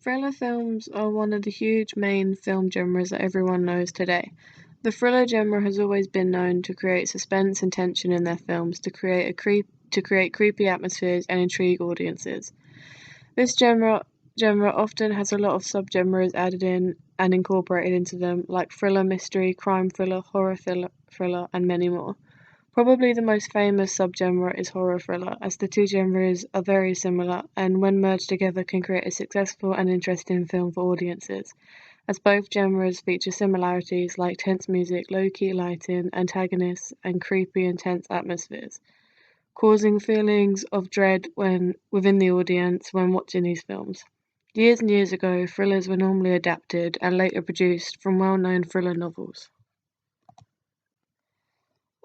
Thriller films are one of the huge main film genres that everyone knows today. The thriller genre has always been known to create suspense and tension in their films, to create creepy atmospheres and intrigue audiences. This genre often has a lot of subgenres added in and incorporated into them, like thriller, mystery, crime thriller, thriller, and many more. Probably the most famous subgenre is horror thriller, as the two genres are very similar and when merged together can create a successful and interesting film for audiences, as both genres feature similarities like tense music, low-key lighting, antagonists, and creepy, intense atmospheres, causing feelings of dread within the audience when watching these films. Years and years ago, thrillers were normally adapted and later produced from well-known thriller novels.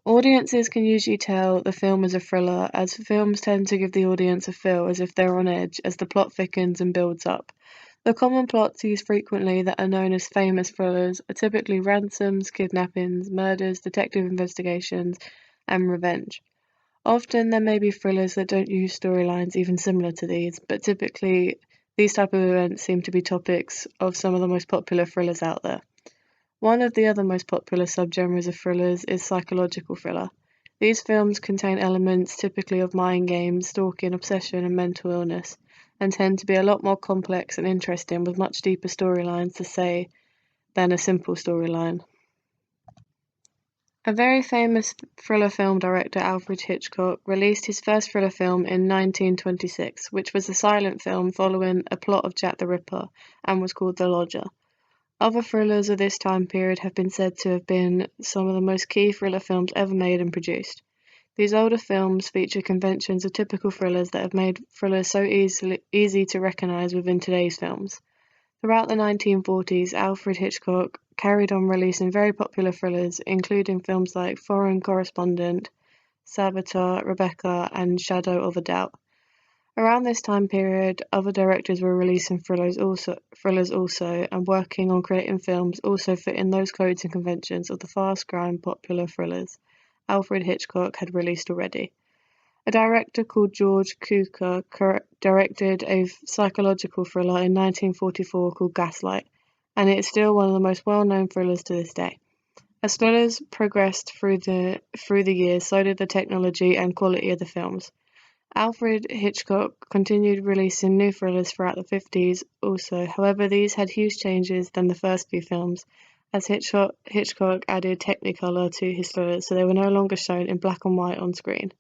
Audiences can usually tell the film is a thriller, as films tend to give the audience a feel as if they're on edge as the plot thickens and builds up. The common plots used frequently that are known as famous thrillers are typically ransoms, kidnappings, murders, detective investigations, and revenge. Often there may be thrillers that don't use storylines even similar to these, but typically these type of events seem to be topics of some of the most popular thrillers out there. One of the other most popular subgenres of thrillers is psychological thriller. These films contain elements typically of mind games, stalking, obsession, and mental illness, and tend to be a lot more complex and interesting with much deeper storylines to say than a simple storyline. A very famous thriller film director, Alfred Hitchcock, released his first thriller film in 1926, which was a silent film following a plot of Jack the Ripper and was called The Lodger. Other thrillers of this time period have been said to have been some of the most key thriller films ever made and produced. These older films feature conventions of typical thrillers that have made thrillers so easy to recognize within today's films. Throughout the 1940s, Alfred Hitchcock carried on releasing very popular thrillers, including films like Foreign Correspondent, Saboteur, Rebecca, and Shadow of a Doubt. Around this time period, other directors were releasing thrillers also, and working on creating films also fitting those codes and conventions of the fast-growing popular thrillers Alfred Hitchcock had released already. A director called George Cukor directed a psychological thriller in 1944 called Gaslight, and it is still one of the most well-known thrillers to this day. As thrillers progressed through the years, so did the technology and quality of the films. Alfred Hitchcock continued releasing new thrillers throughout the 50s also, however these had huge changes than the first few films, as Hitchcock added Technicolor to his thrillers so they were no longer shown in black and white on screen.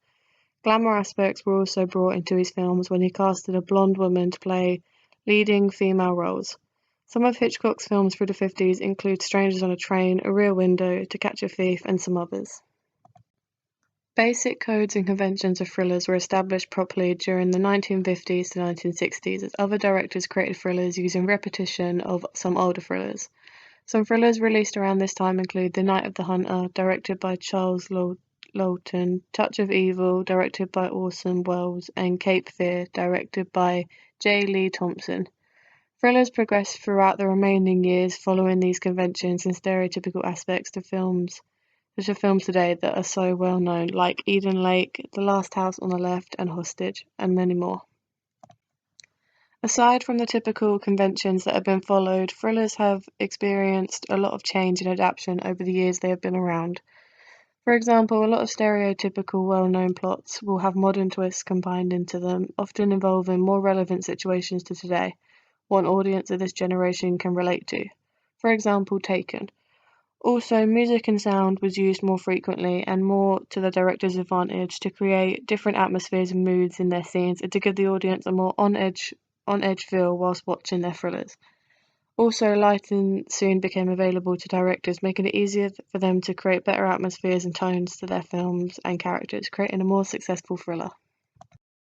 Glamour aspects were also brought into his films when he casted a blonde woman to play leading female roles. Some of Hitchcock's films through the 50s include Strangers on a Train, A Rear Window, To Catch a Thief, and some others. Basic codes and conventions of thrillers were established properly during the 1950s to 1960s as other directors created thrillers using repetition of some older thrillers. Some thrillers released around this time include The Night of the Hunter, directed by Charles Laughton, Touch of Evil, directed by Orson Welles, and Cape Fear, directed by J. Lee Thompson. Thrillers progressed throughout the remaining years following these conventions and stereotypical aspects to films today that are so well known, like Eden Lake, The Last House on the Left, and Hostage, and many more. Aside from the typical conventions that have been followed, thrillers have experienced a lot of change and adaptation over the years they have been around. For example, a lot of stereotypical well-known plots will have modern twists combined into them, often involving more relevant situations to today, what an audience of this generation can relate to. For example, Taken. Also, music and sound was used more frequently and more to the director's advantage to create different atmospheres and moods in their scenes and to give the audience a more on-edge feel whilst watching their thrillers. Also, lighting soon became available to directors, making it easier for them to create better atmospheres and tones to their films and characters, creating a more successful thriller.